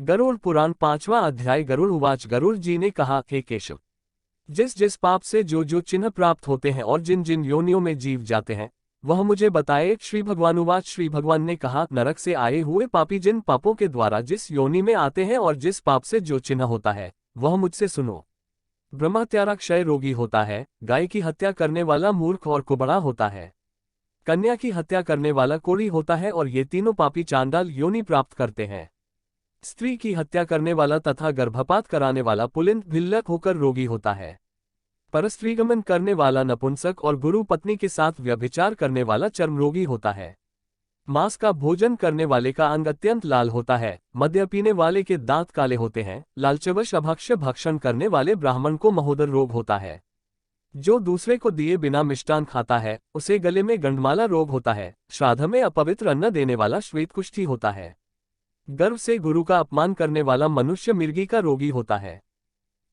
गरुड़ पुराण 5वां अध्याय। गरुड़ उवाच। गरुड़ जी ने कहा, हे केशव, जिस जिस पाप से जो जो चिन्ह प्राप्त होते हैं और जिन जिन योनियों में जीव जाते हैं वह मुझे बताए। श्री भगवान उवाच। श्री भगवान ने कहा, नरक से आए हुए पापी जिन पापों के द्वारा जिस योनि में आते हैं और जिस पाप से जो चिन्ह होता है वह मुझसे सुनो। ब्रह्मत्यारा क्षय रोगी होता है, गाय की हत्या करने वाला मूर्ख और कुबड़ा होता है, कन्या की हत्या करने वाला कोढ़ी होता है और ये तीनों पापी चांडाल योनि प्राप्त करते हैं। स्त्री की हत्या करने वाला तथा गर्भपात कराने वाला पुलिन भिल्लक होकर रोगी होता है। परस्त्रीगमन करने वाला नपुंसक और गुरु पत्नी के साथ व्यभिचार करने वाला चर्म रोगी होता है। मांस का भोजन करने वाले का अंग अत्यंत लाल होता है, मद्य पीने वाले के दांत काले होते हैं, लालचवश अभक्ष्य भक्षण करने वाले ब्राह्मण को महोदर रोग होता है। जो दूसरे को दिए बिना मिष्टान खाता है उसे गले में गंडमाला रोग होता है। श्राद्ध में अपवित्र अन्न देने वाला श्वेत कुष्ठी होता है। गर्व से गुरु का अपमान करने वाला मनुष्य मिर्गी का रोगी होता है।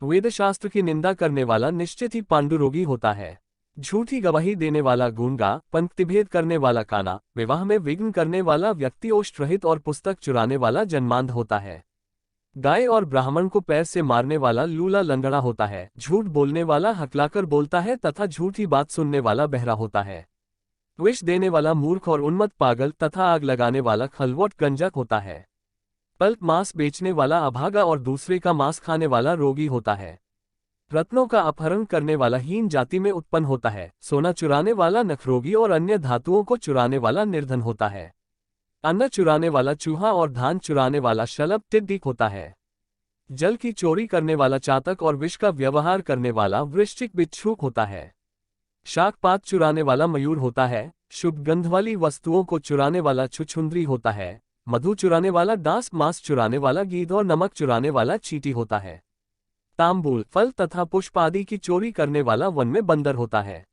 वेदशास्त्र की निंदा करने वाला निश्चित ही पांडु रोगी होता है। झूठी गवाही देने वाला गूंगा, पंक्तिभेद करने वाला काना, विवाह में विघ्न करने वाला व्यक्ति ओष्ठरहित और पुस्तक चुराने वाला जन्मांध होता है। गाय और ब्राह्मण को पैर से मारने वाला लूला लंगड़ा होता है। झूठ बोलने वाला हकलाकर बोलता है तथा झूठी बात सुनने वाला बहरा होता है। विष देने वाला मूर्ख और उन्मत्त पागल तथा आग लगाने वाला खलवट गंजक होता है। पल्प मांस बेचने वाला अभागा और दूसरे का मांस खाने वाला रोगी होता है। रत्नों का अपहरण करने वाला हीन जाति में उत्पन्न होता है। सोना चुराने वाला नखरोगी और अन्य धातुओं को चुराने वाला निर्धन होता है। अन्न चुराने वाला चूहा और धान चुराने वाला शलभ टिड्डिक होता है। जल की चोरी करने वाला चातक और विष का व्यवहार करने वाला वृश्चिक बिच्छूक होता है। शाक पात चुराने वाला मयूर होता है। शुभ गंध वाली वस्तुओं को चुराने वाला छुछुंदरी होता है। मधु चुराने वाला डांस, मांस चुराने वाला गीध और नमक चुराने वाला चींटी होता है। तांबूल, फल तथा पुष्प आदि की चोरी करने वाला वन में बंदर होता है।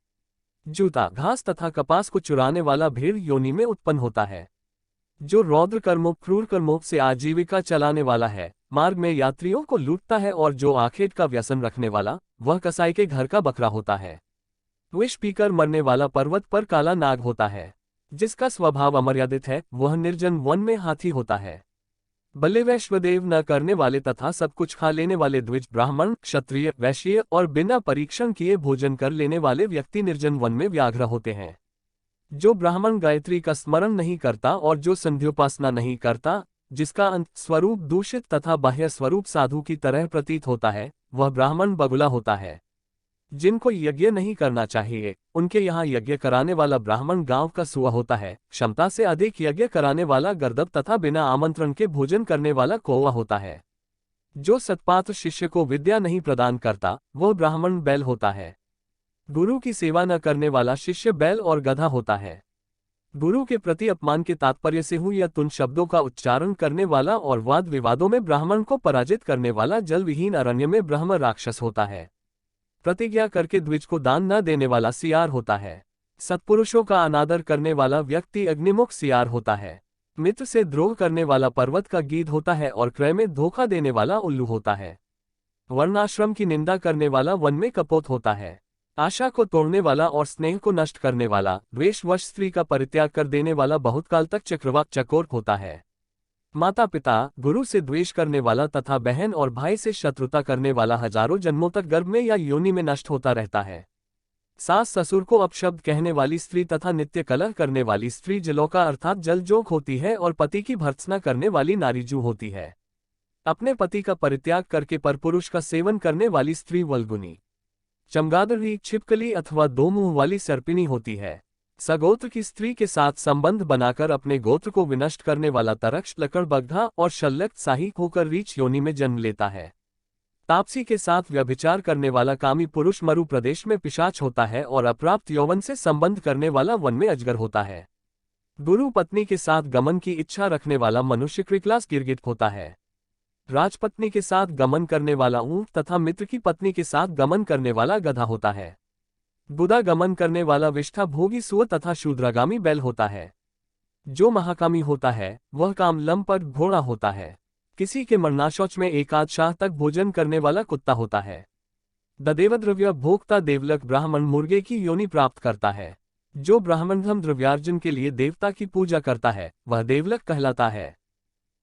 जूता, घास तथा कपास को चुराने वाला भेड़ योनि में उत्पन्न होता है। जो रौद्र कर्मों क्रूर कर्मों से आजीविका चलाने वाला है, मार्ग में यात्रियों को लूटता है और जो आखेट का व्यसन रखने वाला वह कसाई के घर का बकरा होता है। विष पीकर मरने वाला पर्वत पर काला नाग होता है। जिसका स्वभाव अमर्यादित है वह निर्जन वन में हाथी होता है। बल्ले वैश्वदेव न करने वाले तथा सब कुछ खा लेने वाले द्विज, ब्राह्मण, क्षत्रिय, वैश्य और बिना परीक्षण किए भोजन कर लेने वाले व्यक्ति निर्जन वन में व्याघ्र होते हैं। जो ब्राह्मण गायत्री का स्मरण नहीं करता और जो संध्योपासना नहीं करता, जिसका अंत स्वरूप दूषित तथा बाह्य स्वरूप साधु की तरह प्रतीत होता है, वह ब्राह्मण बगुला होता है। जिनको यज्ञ नहीं करना चाहिए उनके यहाँ यज्ञ कराने वाला ब्राह्मण गांव का सुआ होता है। क्षमता से अधिक यज्ञ कराने वाला गर्दभ तथा बिना आमंत्रण के भोजन करने वाला कौवा होता है। जो सत्पात्र शिष्य को विद्या नहीं प्रदान करता वह ब्राह्मण बैल होता है। गुरु की सेवा न करने वाला शिष्य बैल और गधा होता है। गुरु के प्रति अपमान के तात्पर्य से हूँ या तुन शब्दों का उच्चारण करने वाला और वाद विवादों में ब्राह्मण को पराजित करने वाला जल विहीन अरण्य में ब्रह्म राक्षस होता है। प्रतिज्ञा करके द्विज को दान न देने वाला सियार होता है। सत्पुरुषों का अनादर करने वाला व्यक्ति अग्निमुख सियार होता है। मित्र से द्रोह करने वाला पर्वत का गीध होता है और क्रय में धोखा देने वाला उल्लू होता है। वर्णाश्रम की निंदा करने वाला वन में कपोत होता है। आशा को तोड़ने वाला और स्नेह को नष्ट करने वाला, द्वेषवश स्त्री का परित्याग कर देने वाला बहुत काल तक चक्रवाक चकोर होता है। माता पिता, गुरु से द्वेष करने वाला तथा बहन और भाई से शत्रुता करने वाला हजारों जन्मों तक गर्भ में या योनि में नष्ट होता रहता है। सास ससुर को अपशब्द कहने वाली स्त्री तथा नित्य कलह करने वाली स्त्री जलौका अर्थात जलजोक होती है और पति की भर्त्सना करने वाली नारीजू होती है। अपने पति का परित्याग करके परपुरुष का सेवन करने वाली स्त्री वल्गुनी, चमगादड़ी, छिपकली अथवा दो मुंह वाली सर्पिणी होती है। सगोत्र की स्त्री के साथ संबंध बनाकर अपने गोत्र को विनष्ट करने वाला तरक्ष, लकड़बग्धा और शल्यक साहिक होकर रीछ योनि में जन्म लेता है। तापसी के साथ व्यभिचार करने वाला कामी पुरुष मरु प्रदेश में पिशाच होता है और अप्राप्त यौवन से संबंध करने वाला वन में अजगर होता है। गुरु पत्नी के साथ गमन की इच्छा रखने वाला मनुष्य क्रिकलास गिरगिट होता है। राजपत्नी के साथ गमन करने वाला ऊंट तथा मित्र की पत्नी के साथ गमन करने वाला गधा होता है। गुदा गमन करने वाला विष्ठा भोगी सुअर तथा शूद्रगामी बैल होता है। जो महाकामी होता है वह काम लंपट घोड़ा होता है। किसी के मरनाशौच में एकाध शाह तक भोजन करने वाला कुत्ता होता है। ददेवद्रव्य भोक्ता देवलक ब्राह्मण मुर्गे की योनि प्राप्त करता है। जो ब्राह्मण धर्म द्रव्यार्जन के लिए देवता की पूजा करता है वह देवलक कहलाता है।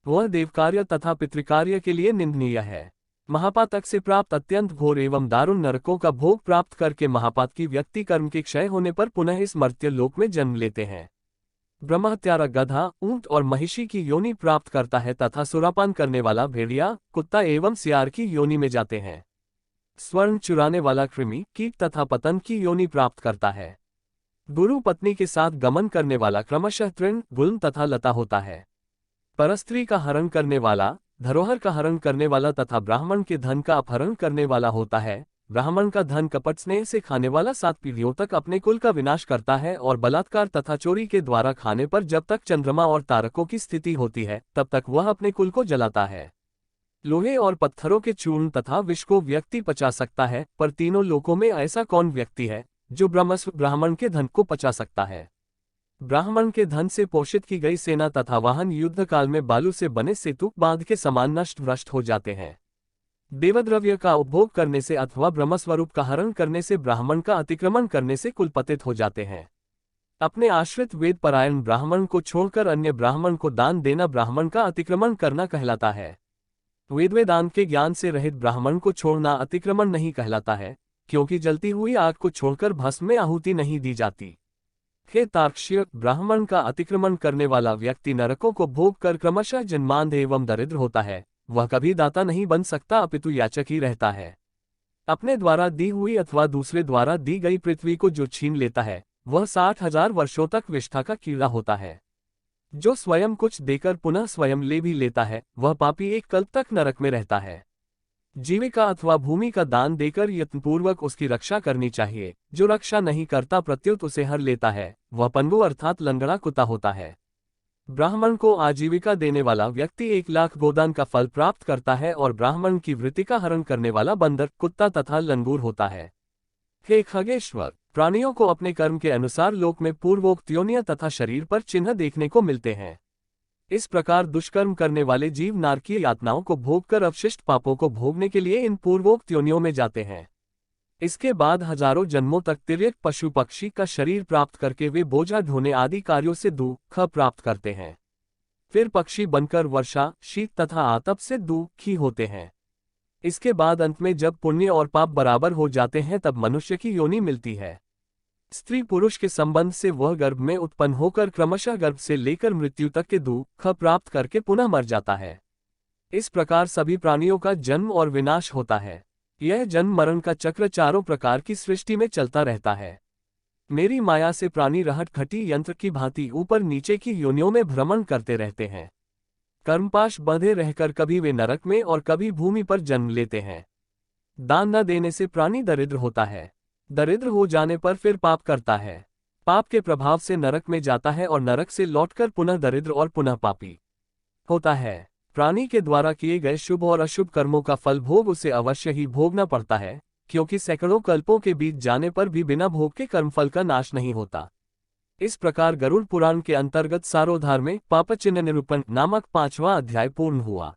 वह देवकार्य तथा पितृकार्य के लिए निंदनीय है। महापातक से प्राप्त अत्यंत घोर एवं दारुण नरकों का भोग प्राप्त करके महापात की व्यक्ति कर्म के क्षय होने पर पुनः इस मर्त्य लोक में जन्म लेते हैं। ब्रह्महत्यारा गधा, ऊंट और महिषी की योनि प्राप्त करता है तथा सुरापान करने वाला भेड़िया, कुत्ता एवं सियार की योनि में जाते हैं। स्वर्ण चुराने वाला कृमि, कीट तथा पतंग की योनि प्राप्त करता है। गुरु पत्नी के साथ गमन करने वाला क्रमशः तृण, गुल्म तथा लता होता है। परस्त्री का हरण करने वाला, धरोहर का हरण करने वाला तथा ब्राह्मण के धन का अपहरण करने वाला होता है। ब्राह्मण का धन कपट स्नेह से खाने वाला 7 पीढ़ियों तक अपने कुल का विनाश करता है और बलात्कार तथा चोरी के द्वारा खाने पर जब तक चंद्रमा और तारकों की स्थिति होती है तब तक वह अपने कुल को जलाता है। लोहे और पत्थरों के चूर्ण तथा विष को व्यक्ति पचा सकता है, पर तीनों लोकों में ऐसा कौन व्यक्ति है जो ब्रह्मस्व ब्राह्मण के धन को पचा सकता है। ब्राह्मण के धन से पोषित की गई सेना तथा वाहन युद्ध काल में बालू से बने सेतु बांध के समान नष्ट भ्रष्ट हो जाते हैं। देवद्रव्य का उपभोग करने से अथवा ब्रह्मस्वरूप का हरण करने से ब्राह्मण का अतिक्रमण करने से कुल पतित हो जाते हैं। अपने आश्रित वेद परायण ब्राह्मण को छोड़कर अन्य ब्राह्मण को दान देना ब्राह्मण का अतिक्रमण करना कहलाता है। वेदांत के ज्ञान से रहित ब्राह्मण को छोड़ना अतिक्रमण नहीं कहलाता है, क्योंकि जलती हुई आग को छोड़कर भस्म में आहुति नहीं दी जाती। हे तार्क्ष्य, ब्राह्मण का अतिक्रमण करने वाला व्यक्ति नरकों को भोग कर क्रमशः जन्मांध एवं दरिद्र होता है। वह कभी दाता नहीं बन सकता, अपितु याचक ही रहता है। अपने द्वारा दी हुई अथवा दूसरे द्वारा दी गई पृथ्वी को जो छीन लेता है वह 60,000 वर्षों तक विष्ठा का कीड़ा होता है। जो स्वयं कुछ देकर पुनः स्वयं ले भी लेता है वह पापी एक कल्प तक नरक में रहता है। जीविका अथवा भूमि का दान देकर यत्नपूर्वक उसकी रक्षा करनी चाहिए। जो रक्षा नहीं करता प्रत्युत उसे हर लेता है वह पंगु अर्थात लंगड़ा कुत्ता होता है। ब्राह्मण को आजीविका देने वाला व्यक्ति 1,00,000 गोदान का फल प्राप्त करता है और ब्राह्मण की वृत्ति का हरण करने वाला बंदर, कुत्ता तथा लंगूर होता है। हे खगेश्वर, प्राणियों को अपने कर्म के अनुसार लोक में पूर्वोक्त योनियां तथा शरीर पर चिन्ह देखने को मिलते हैं। इस प्रकार दुष्कर्म करने वाले जीव नारकीय यातनाओं को भोग कर अवशिष्ट पापों को भोगने के लिए इन पूर्वोक्त योनियों में जाते हैं। इसके बाद हजारों जन्मों तक तिर्यक पशु पक्षी का शरीर प्राप्त करके वे बोझा ढोने आदि कार्यों से दुख प्राप्त करते हैं। फिर पक्षी बनकर वर्षा, शीत तथा आतप से दुखी होते हैं। इसके बाद अंत में जब पुण्य और पाप बराबर हो जाते हैं तब मनुष्य की योनि मिलती है। स्त्री पुरुष के संबंध से वह गर्भ में उत्पन्न होकर क्रमशः गर्भ से लेकर मृत्यु तक के दुख प्राप्त करके पुनः मर जाता है। इस प्रकार सभी प्राणियों का जन्म और विनाश होता है। यह जन्म मरण का चक्र चारों प्रकार की सृष्टि में चलता रहता है। मेरी माया से प्राणी रहट खटी यंत्र की भांति ऊपर नीचे की योनियों में भ्रमण करते रहते हैं। कर्मपाश बंधे रहकर कभी वे नरक में और कभी भूमि पर जन्म लेते हैं। दान न देने से प्राणी दरिद्र होता है। दरिद्र हो जाने पर फिर पाप करता है। पाप के प्रभाव से नरक में जाता है और नरक से लौटकर पुनः दरिद्र और पुनः पापी होता है। प्राणी के द्वारा किए गए शुभ और अशुभ कर्मों का फल भोग उसे अवश्य ही भोगना पड़ता है, क्योंकि सैकड़ों कल्पों के बीत जाने पर भी बिना भोग के कर्मफल का नाश नहीं होता। इस प्रकार गरुड़ पुराण के अंतर्गत सारोद्धार में पापचिन्ह निरूपण नामक 5वां अध्याय पूर्ण हुआ।